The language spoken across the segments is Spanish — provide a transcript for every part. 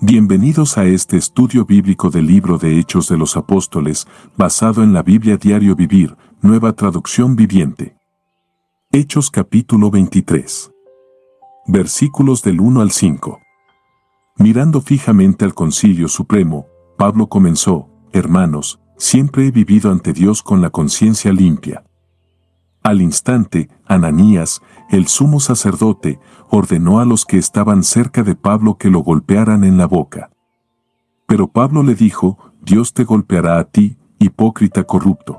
Bienvenidos a este estudio bíblico del libro de Hechos de los Apóstoles, basado en la Biblia Diario Vivir, Nueva Traducción Viviente. Hechos capítulo 23. Versículos del 1 al 5. Mirando fijamente al Concilio Supremo, Pablo comenzó: Hermanos, siempre he vivido ante Dios con la conciencia limpia. Al instante, Ananías, el sumo sacerdote, ordenó a los que estaban cerca de Pablo que lo golpearan en la boca. Pero Pablo le dijo: Dios te golpeará a ti, hipócrita corrupto.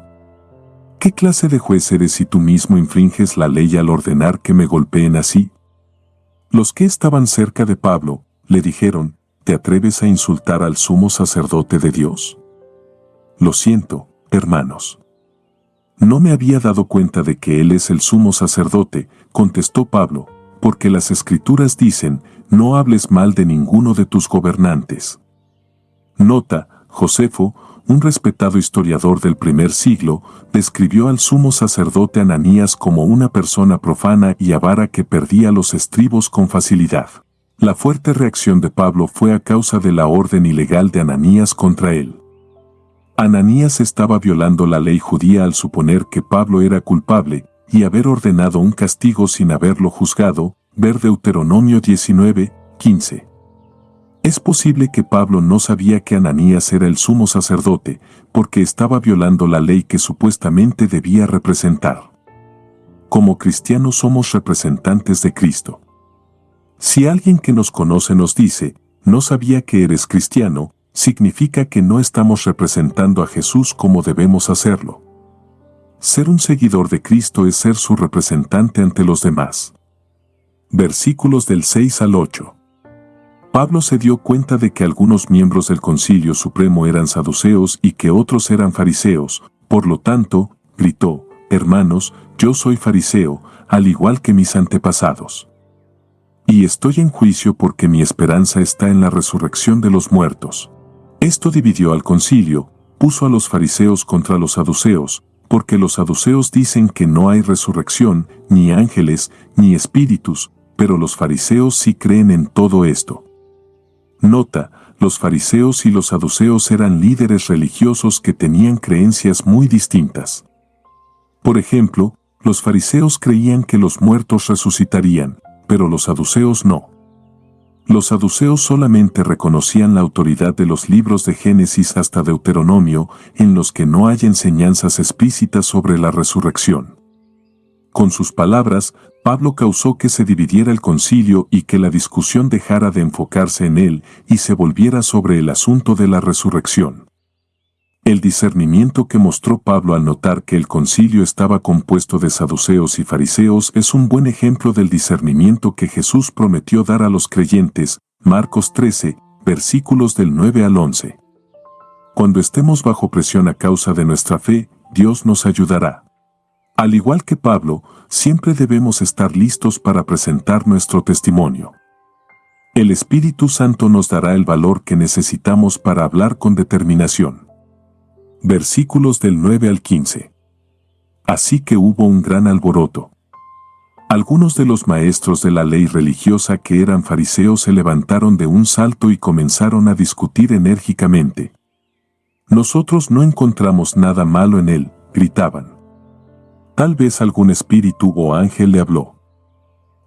¿Qué clase de juez eres si tú mismo infringes la ley al ordenar que me golpeen así? Los que estaban cerca de Pablo le dijeron: ¿Te atreves a insultar al sumo sacerdote de Dios? Lo siento, hermanos. No me había dado cuenta de que él es el sumo sacerdote, contestó Pablo, porque las Escrituras dicen: no hables mal de ninguno de tus gobernantes. Nota: Josefo, un respetado historiador del primer siglo, describió al sumo sacerdote Ananías como una persona profana y avara que perdía los estribos con facilidad. La fuerte reacción de Pablo fue a causa de la orden ilegal de Ananías contra él. Ananías estaba violando la ley judía al suponer que Pablo era culpable y haber ordenado un castigo sin haberlo juzgado, ver Deuteronomio 19:15. Es posible que Pablo no sabía que Ananías era el sumo sacerdote, porque estaba violando la ley que supuestamente debía representar. Como cristianos somos representantes de Cristo. Si alguien que nos conoce nos dice: no sabía que eres cristiano, significa que no estamos representando a Jesús como debemos hacerlo. Ser un seguidor de Cristo es ser su representante ante los demás. Versículos del 6 al 8. Pablo se dio cuenta de que algunos miembros del Concilio Supremo eran saduceos y que otros eran fariseos, por lo tanto, gritó: Hermanos, yo soy fariseo, al igual que mis antepasados. Y estoy en juicio porque mi esperanza está en la resurrección de los muertos. Esto dividió al concilio, puso a los fariseos contra los saduceos, porque los saduceos dicen que no hay resurrección, ni ángeles, ni espíritus, pero los fariseos sí creen en todo esto. Nota: los fariseos y los saduceos eran líderes religiosos que tenían creencias muy distintas. Por ejemplo, los fariseos creían que los muertos resucitarían, pero los saduceos no. Los saduceos solamente reconocían la autoridad de los libros de Génesis hasta Deuteronomio, en los que no hay enseñanzas explícitas sobre la resurrección. Con sus palabras, Pablo causó que se dividiera el concilio y que la discusión dejara de enfocarse en él y se volviera sobre el asunto de la resurrección. El discernimiento que mostró Pablo al notar que el concilio estaba compuesto de saduceos y fariseos es un buen ejemplo del discernimiento que Jesús prometió dar a los creyentes, Marcos 13, versículos del 9 al 11. Cuando estemos bajo presión a causa de nuestra fe, Dios nos ayudará. Al igual que Pablo, siempre debemos estar listos para presentar nuestro testimonio. El Espíritu Santo nos dará el valor que necesitamos para hablar con determinación. Versículos del 9 al 15. Así que hubo un gran alboroto. Algunos de los maestros de la ley religiosa que eran fariseos se levantaron de un salto y comenzaron a discutir enérgicamente. Nosotros no encontramos nada malo en él, gritaban. Tal vez algún espíritu o ángel le habló.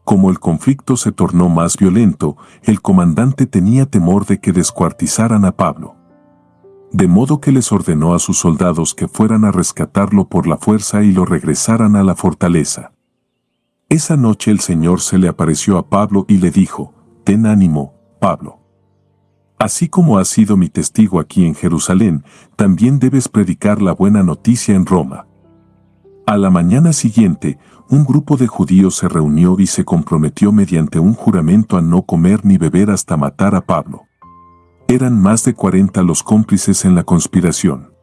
Como el conflicto se tornó más violento, el comandante tenía temor de que descuartizaran a Pablo. De modo que les ordenó a sus soldados que fueran a rescatarlo por la fuerza y lo regresaran a la fortaleza. Esa noche el Señor se le apareció a Pablo y le dijo: Ten ánimo, Pablo. Así como has sido mi testigo aquí en Jerusalén, también debes predicar la buena noticia en Roma. A la mañana siguiente, un grupo de judíos se reunió y se comprometió mediante un juramento a no comer ni beber hasta matar a Pablo. Eran más de 40 los cómplices en la conspiración.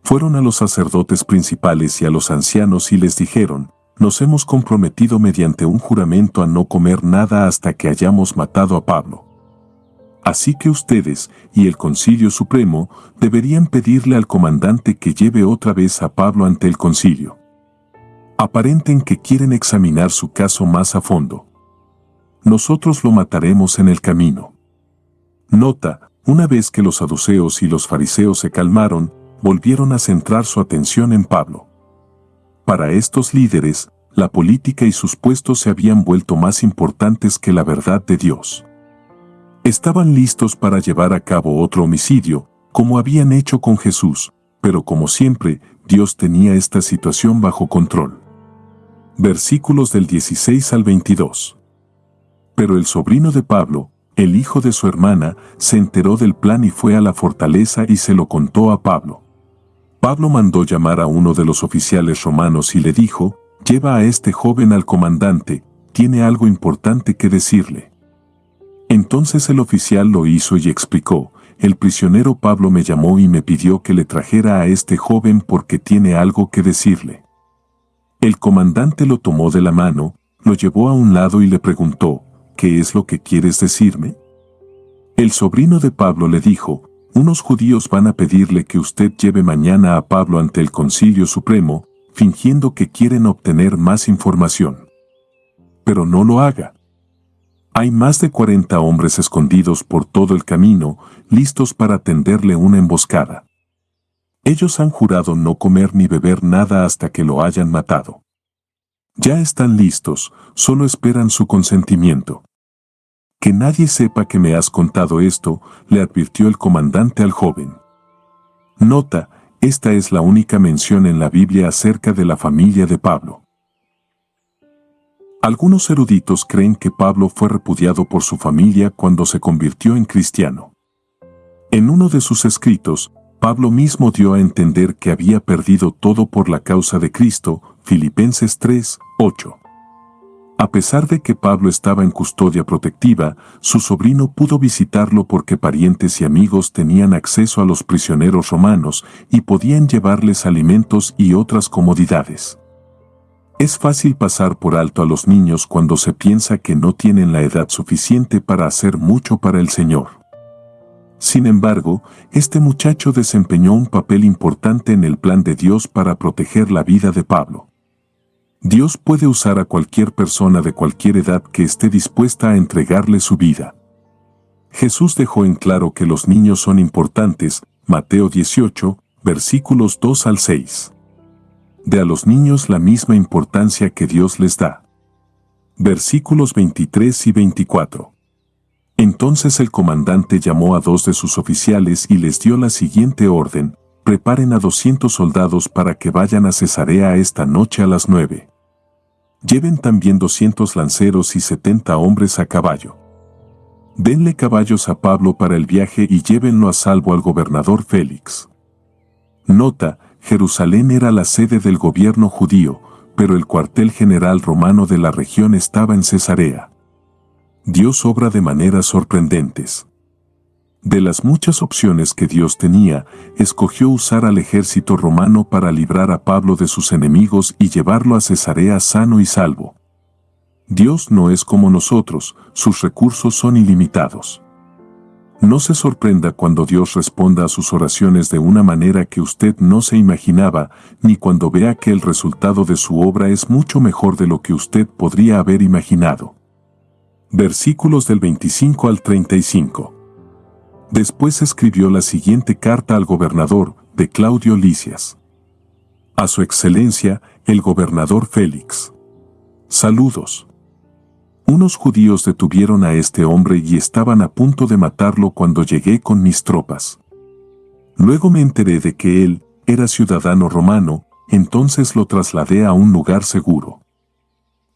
Fueron a los sacerdotes principales y a los ancianos y les dijeron: Nos hemos comprometido mediante un juramento a no comer nada hasta que hayamos matado a Pablo. Así que ustedes y el Concilio Supremo deberían pedirle al comandante que lleve otra vez a Pablo ante el concilio. Aparenten que quieren examinar su caso más a fondo. Nosotros lo mataremos en el camino. Nota, una vez que los saduceos y los fariseos se calmaron, volvieron a centrar su atención en Pablo. Para estos líderes, la política y sus puestos se habían vuelto más importantes que la verdad de Dios. Estaban listos para llevar a cabo otro homicidio, como habían hecho con Jesús, pero como siempre, Dios tenía esta situación bajo control. Versículos del 16 al 22. Pero el sobrino de Pablo, el hijo de su hermana, se enteró del plan y fue a la fortaleza y se lo contó a Pablo. Pablo mandó llamar a uno de los oficiales romanos y le dijo: «Lleva a este joven al comandante, tiene algo importante que decirle». Entonces el oficial lo hizo y explicó: «El prisionero Pablo me llamó y me pidió que le trajera a este joven porque tiene algo que decirle». El comandante lo tomó de la mano, lo llevó a un lado y le preguntó: «¿Qué es lo que quieres decirme?». El sobrino de Pablo le dijo: «Unos judíos van a pedirle que usted lleve mañana a Pablo ante el Concilio Supremo, fingiendo que quieren obtener más información. Pero no lo haga. Hay más de 40 hombres escondidos por todo el camino, listos para tenderle una emboscada. Ellos han jurado no comer ni beber nada hasta que lo hayan matado. Ya están listos, solo esperan su consentimiento». «Que nadie sepa que me has contado esto», le advirtió el comandante al joven. Nota, esta es la única mención en la Biblia acerca de la familia de Pablo. Algunos eruditos creen que Pablo fue repudiado por su familia cuando se convirtió en cristiano. En uno de sus escritos, Pablo mismo dio a entender que había perdido todo por la causa de Cristo, Filipenses 3:8. A pesar de que Pablo estaba en custodia protectiva, su sobrino pudo visitarlo porque parientes y amigos tenían acceso a los prisioneros romanos y podían llevarles alimentos y otras comodidades. Es fácil pasar por alto a los niños cuando se piensa que no tienen la edad suficiente para hacer mucho para el Señor. Sin embargo, este muchacho desempeñó un papel importante en el plan de Dios para proteger la vida de Pablo. Dios puede usar a cualquier persona de cualquier edad que esté dispuesta a entregarle su vida. Jesús dejó en claro que los niños son importantes, Mateo 18, versículos 2 al 6. De a los niños la misma importancia que Dios les da. Versículos 23 y 24. Entonces el comandante llamó a 2 de sus oficiales y les dio la siguiente orden: «Preparen a 200 soldados para que vayan a Cesarea esta noche a las 9. Lleven también 200 lanceros y 70 hombres a caballo. Denle caballos a Pablo para el viaje y llévenlo a salvo al gobernador Félix». Nota, Jerusalén era la sede del gobierno judío, pero el cuartel general romano de la región estaba en Cesarea. Dios obra de maneras sorprendentes. De las muchas opciones que Dios tenía, escogió usar al ejército romano para librar a Pablo de sus enemigos y llevarlo a Cesarea sano y salvo. Dios no es como nosotros, sus recursos son ilimitados. No se sorprenda cuando Dios responda a sus oraciones de una manera que usted no se imaginaba, ni cuando vea que el resultado de su obra es mucho mejor de lo que usted podría haber imaginado. Versículos del 25 al 35. Después escribió la siguiente carta al gobernador, de Claudio Lisias. A su excelencia, el gobernador Félix. Saludos. Unos judíos detuvieron a este hombre y estaban a punto de matarlo cuando llegué con mis tropas. Luego me enteré de que él era ciudadano romano, entonces lo trasladé a un lugar seguro.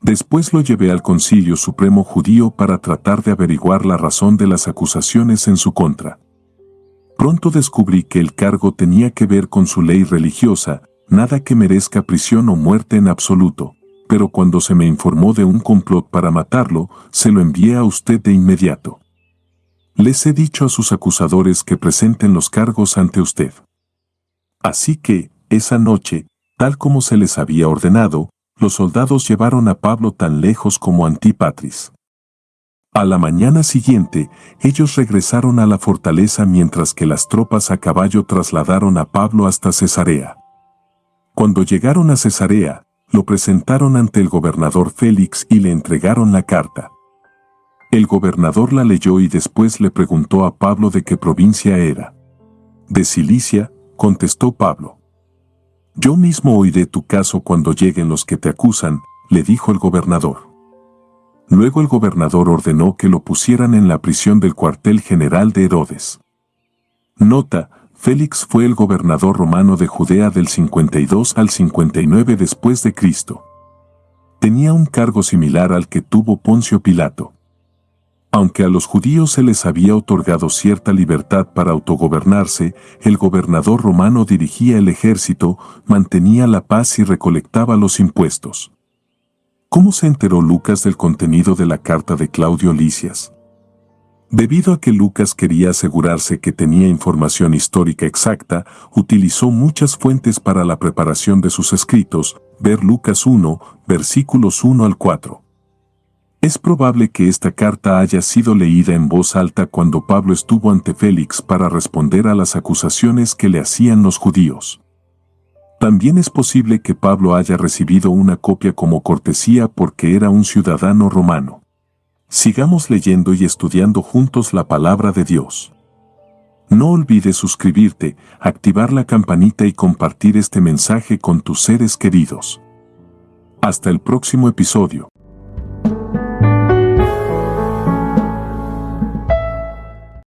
Después lo llevé al Concilio Supremo Judío para tratar de averiguar la razón de las acusaciones en su contra. Pronto descubrí que el cargo tenía que ver con su ley religiosa, nada que merezca prisión o muerte en absoluto, pero cuando se me informó de un complot para matarlo, se lo envié a usted de inmediato. Les he dicho a sus acusadores que presenten los cargos ante usted. Así que, esa noche, tal como se les había ordenado, los soldados llevaron a Pablo tan lejos como Antípatris. A la mañana siguiente, ellos regresaron a la fortaleza mientras que las tropas a caballo trasladaron a Pablo hasta Cesarea. Cuando llegaron a Cesarea, lo presentaron ante el gobernador Félix y le entregaron la carta. El gobernador la leyó y después le preguntó a Pablo de qué provincia era. De Cilicia, contestó Pablo. Yo mismo oiré tu caso cuando lleguen los que te acusan, le dijo el gobernador. Luego el gobernador ordenó que lo pusieran en la prisión del cuartel general de Herodes. Nota: Félix fue el gobernador romano de Judea del 52 al 59 después de Cristo. Tenía un cargo similar al que tuvo Poncio Pilato. Aunque a los judíos se les había otorgado cierta libertad para autogobernarse, el gobernador romano dirigía el ejército, mantenía la paz y recolectaba los impuestos. ¿Cómo se enteró Lucas del contenido de la carta de Claudio Lisias? Debido a que Lucas quería asegurarse que tenía información histórica exacta, utilizó muchas fuentes para la preparación de sus escritos, ver Lucas 1, versículos 1 al 4. Es probable que esta carta haya sido leída en voz alta cuando Pablo estuvo ante Félix para responder a las acusaciones que le hacían los judíos. También es posible que Pablo haya recibido una copia como cortesía porque era un ciudadano romano. Sigamos leyendo y estudiando juntos la palabra de Dios. No olvides suscribirte, activar la campanita y compartir este mensaje con tus seres queridos. Hasta el próximo episodio.